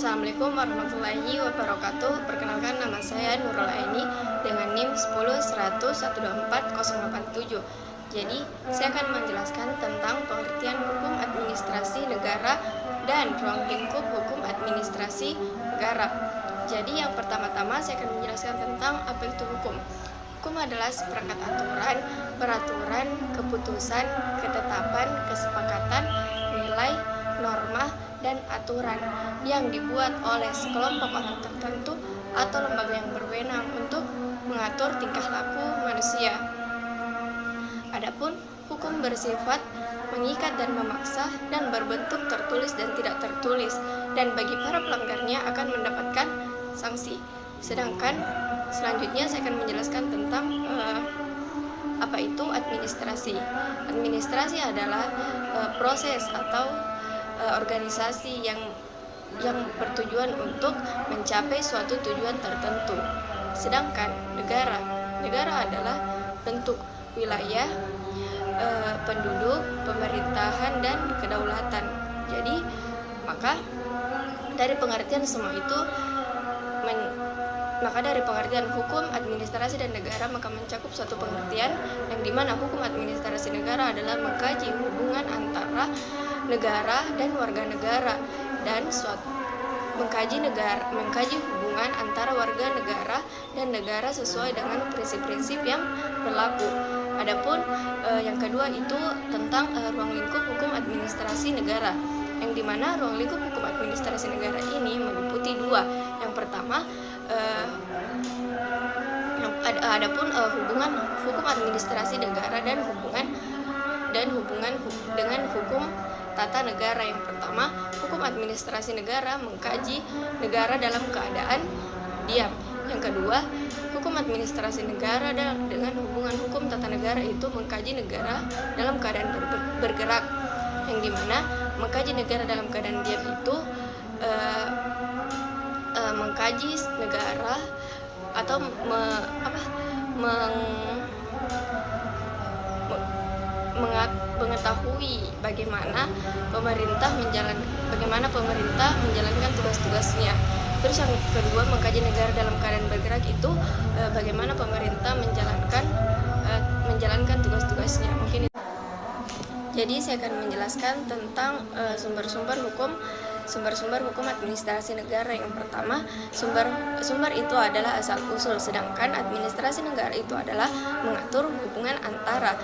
Assalamualaikum warahmatullahi wabarakatuh. Perkenalkan, nama saya Nurul Aini dengan NIM 10.100.124.087. Jadi, saya akan menjelaskan tentang pengertian hukum administrasi negara dan ruang lingkup hukum administrasi negara. Jadi, yang pertama-tama saya akan menjelaskan tentang apa itu hukum. Hukum adalah seperangkat aturan, peraturan, keputusan, ketetapan, kesepakatan, nilai, norma, dan aturan yang dibuat oleh sekelompok orang tertentu atau lembaga yang berwenang untuk mengatur tingkah laku manusia. Adapun hukum bersifat mengikat dan memaksa dan berbentuk tertulis dan tidak tertulis, dan bagi para pelanggarnya akan mendapatkan sanksi. Sedangkan selanjutnya saya akan menjelaskan tentang apa itu administrasi. Administrasi adalah proses atau organisasi yang bertujuan untuk mencapai suatu tujuan tertentu. Sedangkan negara adalah bentuk wilayah, penduduk, pemerintahan, dan kedaulatan. Jadi, maka dari pengertian semua itu dari pengertian hukum, administrasi, dan negara maka mencakup suatu pengertian yang dimana hukum administrasi negara adalah mengkaji hubungan antara negara dan warga negara, dan mengkaji hubungan antara warga negara dan negara sesuai dengan prinsip-prinsip yang berlaku. Adapun yang kedua itu tentang ruang lingkup hukum administrasi negara, yang dimana ruang lingkup hukum administrasi negara ini meliputi dua. Yang pertama, adapun hubungan hukum administrasi negara dan hubungan dengan hukum tata negara. Yang pertama, hukum administrasi negara mengkaji negara dalam keadaan diam. Yang kedua, hukum administrasi negara dengan hubungan hukum tata negara itu mengkaji negara dalam keadaan bergerak, yang dimana mengkaji negara dalam keadaan diam itu mengkaji negara atau mengetahui bagaimana pemerintah menjalankan tugas-tugasnya. Terus yang kedua, mengkaji negara dalam keadaan bergerak itu bagaimana pemerintah menjalankan tugas-tugasnya. Mungkin itu. Jadi saya akan menjelaskan tentang sumber-sumber hukum administrasi negara. Yang pertama, sumber itu adalah asal usul, sedangkan administrasi negara itu adalah mengatur hubungan antara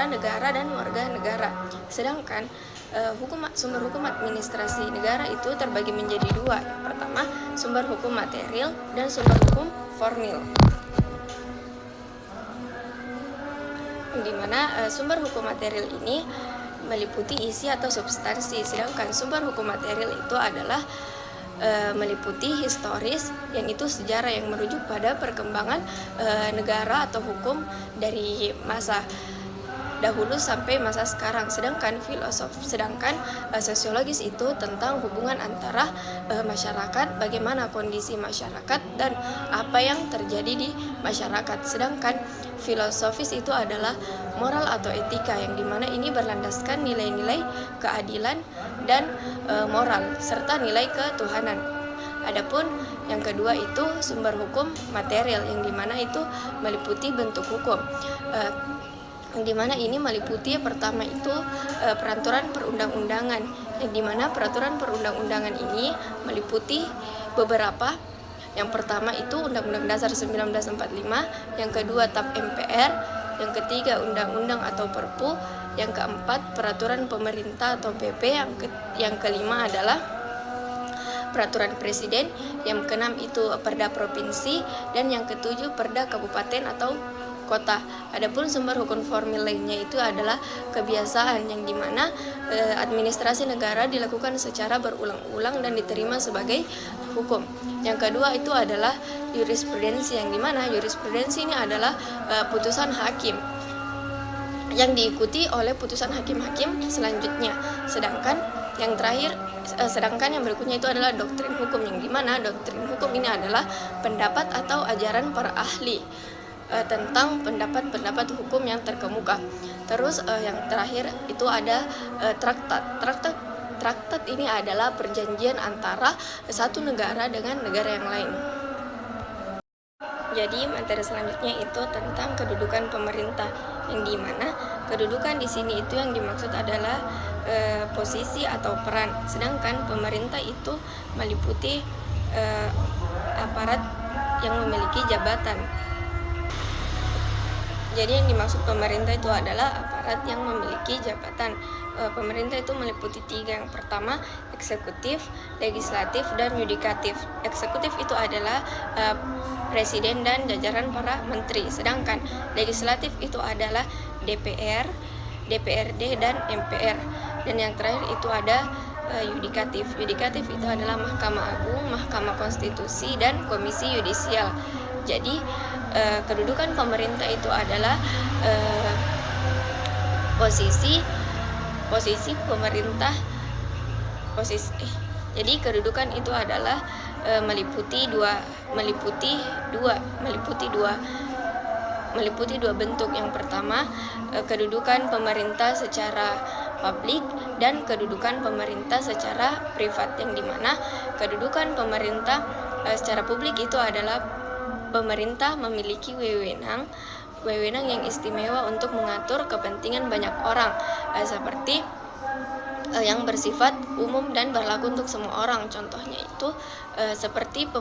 negara dan warga negara. Sedangkan sumber hukum administrasi negara itu terbagi menjadi dua. Yang pertama, sumber hukum material dan sumber hukum formil. Di mana sumber hukum material ini meliputi isi atau substansi, sedangkan sumber hukum material itu adalah meliputi historis, yang itu sejarah yang merujuk pada perkembangan negara atau hukum dari masa dahulu sampai masa sekarang. Sedangkan sosiologis itu tentang hubungan antara masyarakat, bagaimana kondisi masyarakat dan apa yang terjadi di masyarakat. Sedangkan filosofis itu adalah moral atau etika, yang dimana ini berlandaskan nilai-nilai keadilan dan moral serta nilai ketuhanan. Adapun yang kedua itu sumber hukum material, yang dimana itu meliputi bentuk hukum, yang dimana ini meliputi pertama itu peraturan perundang-undangan, yang dimana peraturan perundang-undangan ini meliputi beberapa. Yang pertama itu Undang-Undang Dasar 1945, yang kedua TAP MPR, yang ketiga Undang-Undang atau Perpu, yang keempat peraturan pemerintah atau PP, yang kelima adalah peraturan presiden, yang keenam itu Perda provinsi, dan yang ketujuh Perda kabupaten atau kota. Adapun sumber hukum formil lainnya itu adalah kebiasaan, yang dimana administrasi negara dilakukan secara berulang-ulang dan diterima sebagai hukum. Yang kedua itu adalah jurisprudensi, yang dimana jurisprudensi ini adalah putusan hakim yang diikuti oleh putusan hakim-hakim selanjutnya. Sedangkan yang berikutnya itu adalah doktrin hukum, yang dimana doktrin hukum ini adalah pendapat atau ajaran para ahli tentang pendapat-pendapat hukum yang terkemuka. Terus yang terakhir itu ada traktat. traktat ini adalah perjanjian antara satu negara dengan negara yang lain. Jadi materi selanjutnya itu tentang kedudukan pemerintah, yang dimana kedudukan di sini itu yang dimaksud adalah posisi atau peran, sedangkan pemerintah itu meliputi aparat yang memiliki jabatan. Jadi yang dimaksud pemerintah itu adalah aparat yang memiliki jabatan. Pemerintah itu meliputi 3. Yang pertama, eksekutif, legislatif, dan yudikatif. Eksekutif itu adalah presiden dan jajaran para menteri. Sedangkan legislatif itu adalah DPR, DPRD, dan MPR. Dan yang terakhir itu ada yudikatif. Yudikatif itu adalah Mahkamah Agung, Mahkamah Konstitusi, dan Komisi Yudisial. Jadi kedudukan pemerintah itu adalah posisi pemerintah jadi kedudukan itu adalah meliputi dua bentuk. Yang pertama, kedudukan pemerintah secara publik dan kedudukan pemerintah secara privat, yang dimana kedudukan pemerintah secara publik itu adalah pemerintah memiliki wewenang yang istimewa untuk mengatur kepentingan banyak orang, seperti yang bersifat umum dan berlaku untuk semua orang. Contohnya itu seperti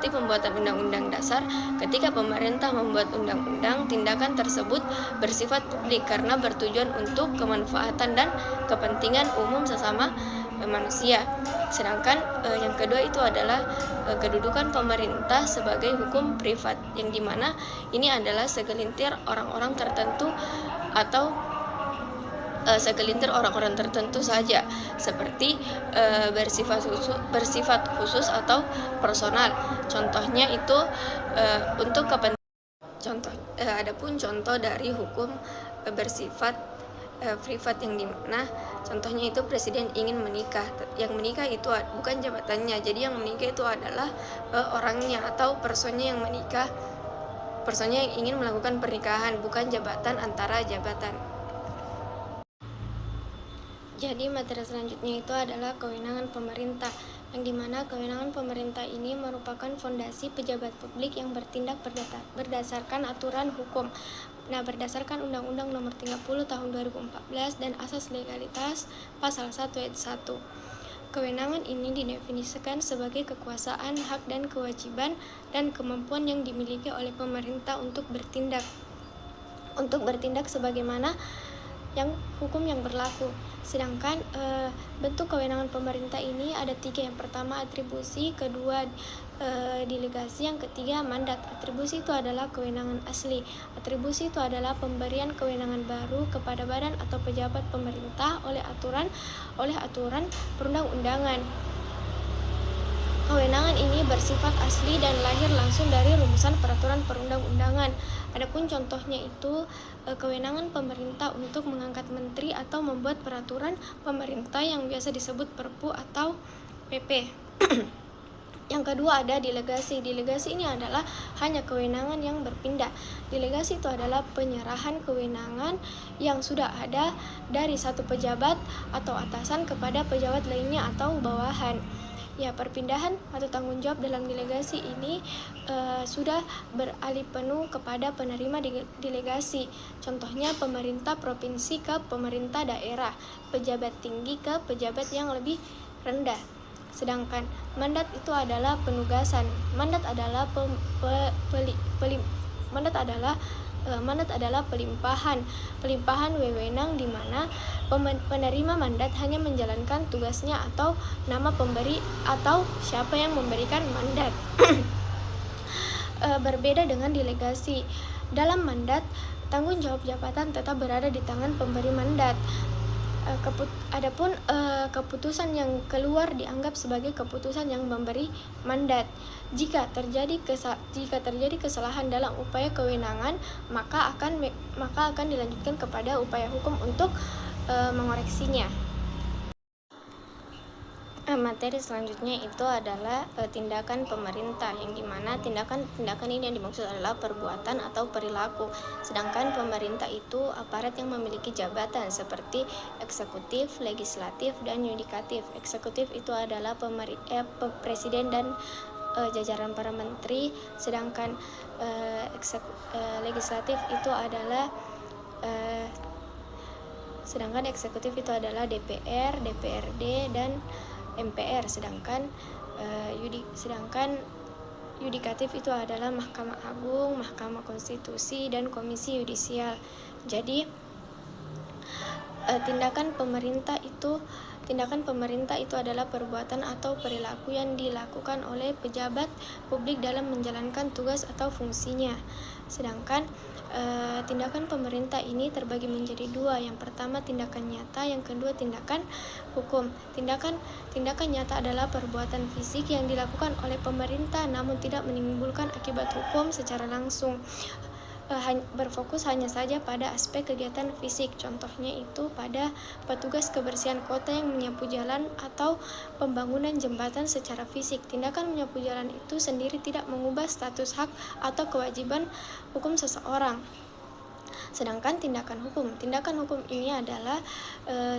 pembuatan undang-undang dasar. Ketika pemerintah membuat undang-undang, tindakan tersebut bersifat publik karena bertujuan untuk kemanfaatan dan kepentingan umum sesama manusia. Sedangkan yang kedua itu adalah kedudukan pemerintah sebagai hukum privat, yang dimana ini adalah segelintir orang-orang tertentu atau segelintir orang-orang tertentu saja, seperti bersifat khusus atau personal. Contohnya itu untuk adapun contoh dari hukum bersifat privat, yang dimana contohnya itu presiden ingin menikah. Yang menikah itu bukan jabatannya, jadi yang menikah itu adalah orangnya atau personnya yang menikah, personnya yang ingin melakukan pernikahan, bukan jabatan antara jabatan. Jadi materi selanjutnya itu adalah kewenangan pemerintah, yang dimana kewenangan pemerintah ini merupakan fondasi pejabat publik yang bertindak berdasarkan aturan hukum. Nah, berdasarkan Undang-Undang Nomor 30 Tahun 2014 dan Asas Legalitas Pasal 1 Ayat 1. Kewenangan ini didefinisikan sebagai kekuasaan, hak dan kewajiban dan kemampuan yang dimiliki oleh pemerintah untuk bertindak sebagaimana hukum yang berlaku. Sedangkan bentuk kewenangan pemerintah ini ada 3. Yang pertama atribusi, kedua delegasi, yang ketiga mandat. Atribusi itu adalah kewenangan asli. Atribusi itu adalah pemberian kewenangan baru kepada badan atau pejabat pemerintah oleh aturan perundang-undangan. Kewenangan ini bersifat asli dan lahir langsung dari rumusan peraturan perundang-undangan. Adapun contohnya itu kewenangan pemerintah untuk mengangkat menteri atau membuat peraturan pemerintah yang biasa disebut Perpu atau PP. Yang kedua ada delegasi. Delegasi ini adalah hanya kewenangan yang berpindah. Delegasi itu adalah penyerahan kewenangan yang sudah ada dari satu pejabat atau atasan kepada pejabat lainnya atau bawahan. Ya, perpindahan atau tanggung jawab dalam delegasi ini sudah beralih penuh kepada penerima delegasi. Contohnya pemerintah provinsi ke pemerintah daerah, pejabat tinggi ke pejabat yang lebih rendah. Sedangkan mandat itu adalah penugasan. Mandat adalah pelimpahan wewenang, di mana penerima mandat hanya menjalankan tugasnya atau nama pemberi atau siapa yang memberikan mandat. Berbeda dengan delegasi. Dalam mandat, tanggung jawab jabatan tetap berada di tangan pemberi mandat. Adapun keputusan yang keluar dianggap sebagai keputusan yang memberi mandat. Jika terjadi kesalahan dalam upaya kewenangan, maka akan dilanjutkan kepada upaya hukum untuk mengoreksinya. Materi selanjutnya itu adalah tindakan pemerintah, yang dimana tindakan ini yang dimaksud adalah perbuatan atau perilaku. Sedangkan pemerintah itu aparat yang memiliki jabatan seperti eksekutif, legislatif, dan yudikatif. Eksekutif itu adalah presiden dan jajaran para menteri, sedangkan legislatif itu adalah eksekutif itu adalah DPR, DPRD, dan MPR, sedangkan yudikatif itu adalah Mahkamah Agung, Mahkamah Konstitusi, dan Komisi Yudisial. Jadi tindakan pemerintah itu adalah perbuatan atau perilaku yang dilakukan oleh pejabat publik dalam menjalankan tugas atau fungsinya. Sedangkan tindakan pemerintah ini terbagi menjadi dua. Yang pertama tindakan nyata, yang kedua tindakan hukum. Tindakan nyata adalah perbuatan fisik yang dilakukan oleh pemerintah namun tidak menimbulkan akibat hukum secara langsung. Berfokus hanya saja pada aspek kegiatan fisik. Contohnya itu pada petugas kebersihan kota yang menyapu jalan atau pembangunan jembatan secara fisik. Tindakan menyapu jalan itu sendiri tidak mengubah status hak atau kewajiban hukum seseorang. Sedangkan tindakan hukum ini adalah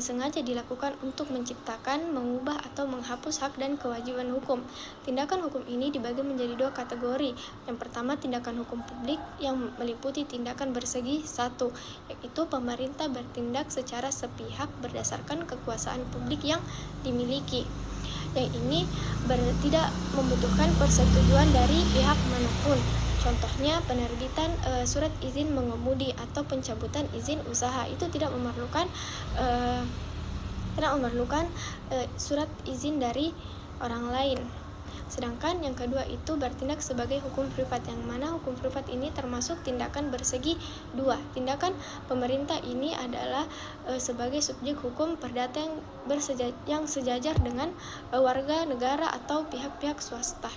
sengaja dilakukan untuk menciptakan, mengubah, atau menghapus hak dan kewajiban hukum. Tindakan hukum ini dibagi menjadi dua kategori. Yang pertama tindakan hukum publik yang meliputi tindakan bersegi satu, yaitu pemerintah bertindak secara sepihak berdasarkan kekuasaan publik yang dimiliki. Yang ini tidak membutuhkan persetujuan dari pihak manapun. Contohnya penerbitan surat izin mengemudi atau pencabutan izin usaha itu tidak memerlukan surat izin dari orang lain. Sedangkan yang kedua itu bertindak sebagai hukum privat, yang mana hukum privat ini termasuk tindakan bersegi dua. Tindakan pemerintah ini adalah sebagai subjek hukum perdata yang sejajar dengan warga negara atau pihak-pihak swasta.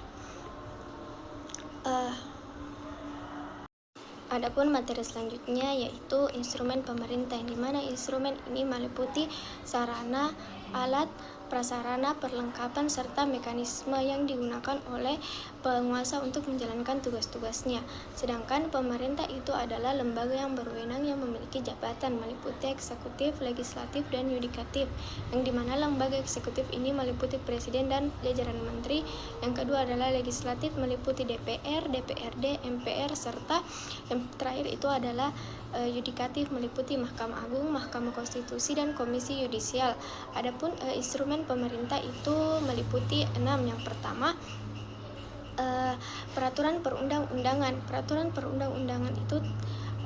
Adapun materi selanjutnya yaitu instrumen pemerintah, yang dimana instrumen ini meliputi sarana, alat, prasarana, perlengkapan, serta mekanisme yang digunakan oleh penguasa untuk menjalankan tugas-tugasnya. Sedangkan pemerintah itu adalah lembaga yang berwenang yang memiliki jabatan meliputi eksekutif, legislatif, dan yudikatif, yang dimana lembaga eksekutif ini meliputi presiden dan jajaran menteri. Yang kedua adalah legislatif meliputi DPR, DPRD, MPR, serta yang terakhir itu adalah yudikatif meliputi Mahkamah Agung, Mahkamah Konstitusi, dan Komisi Yudisial. Adapun instrumen pemerintah itu meliputi 6. Yang pertama peraturan perundang-undangan. Peraturan perundang-undangan itu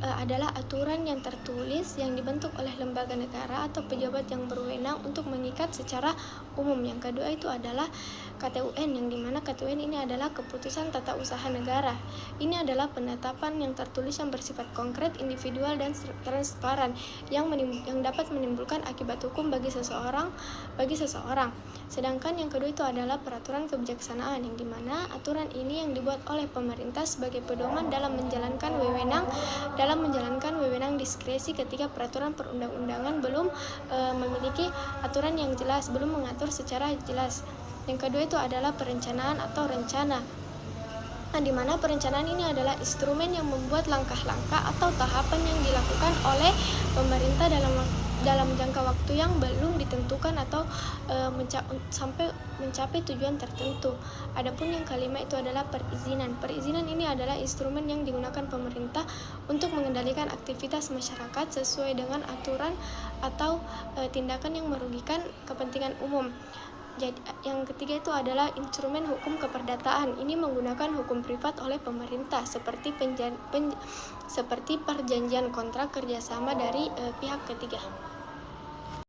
adalah aturan yang tertulis yang dibentuk oleh lembaga negara atau pejabat yang berwenang untuk mengikat secara umum. Yang kedua itu adalah KTUN, yang dimana KTUN ini adalah keputusan tata usaha negara. Ini adalah penetapan yang tertulis yang bersifat konkret, individual, dan transparan yang dapat menimbulkan akibat hukum bagi seseorang. Sedangkan yang kedua itu adalah peraturan kebijaksanaan, yang dimana aturan ini yang dibuat oleh pemerintah sebagai pedoman dalam menjalankan wewenang diskresi ketika peraturan perundang-undangan belum memiliki aturan yang jelas, belum mengatur secara jelas. Yang kedua itu adalah perencanaan atau rencana, di mana perencanaan ini adalah instrumen yang membuat langkah-langkah atau tahapan yang dilakukan oleh pemerintah dalam jangka waktu yang belum ditentukan atau sampai mencapai tujuan tertentu. Adapun yang kelima itu adalah perizinan. Perizinan ini adalah instrumen yang digunakan pemerintah untuk mengendalikan aktivitas masyarakat sesuai dengan aturan atau tindakan yang merugikan kepentingan umum. Jadi, yang ketiga itu adalah instrumen hukum keperdataan. Ini menggunakan hukum privat oleh pemerintah seperti perjanjian kontrak kerjasama dari pihak ketiga.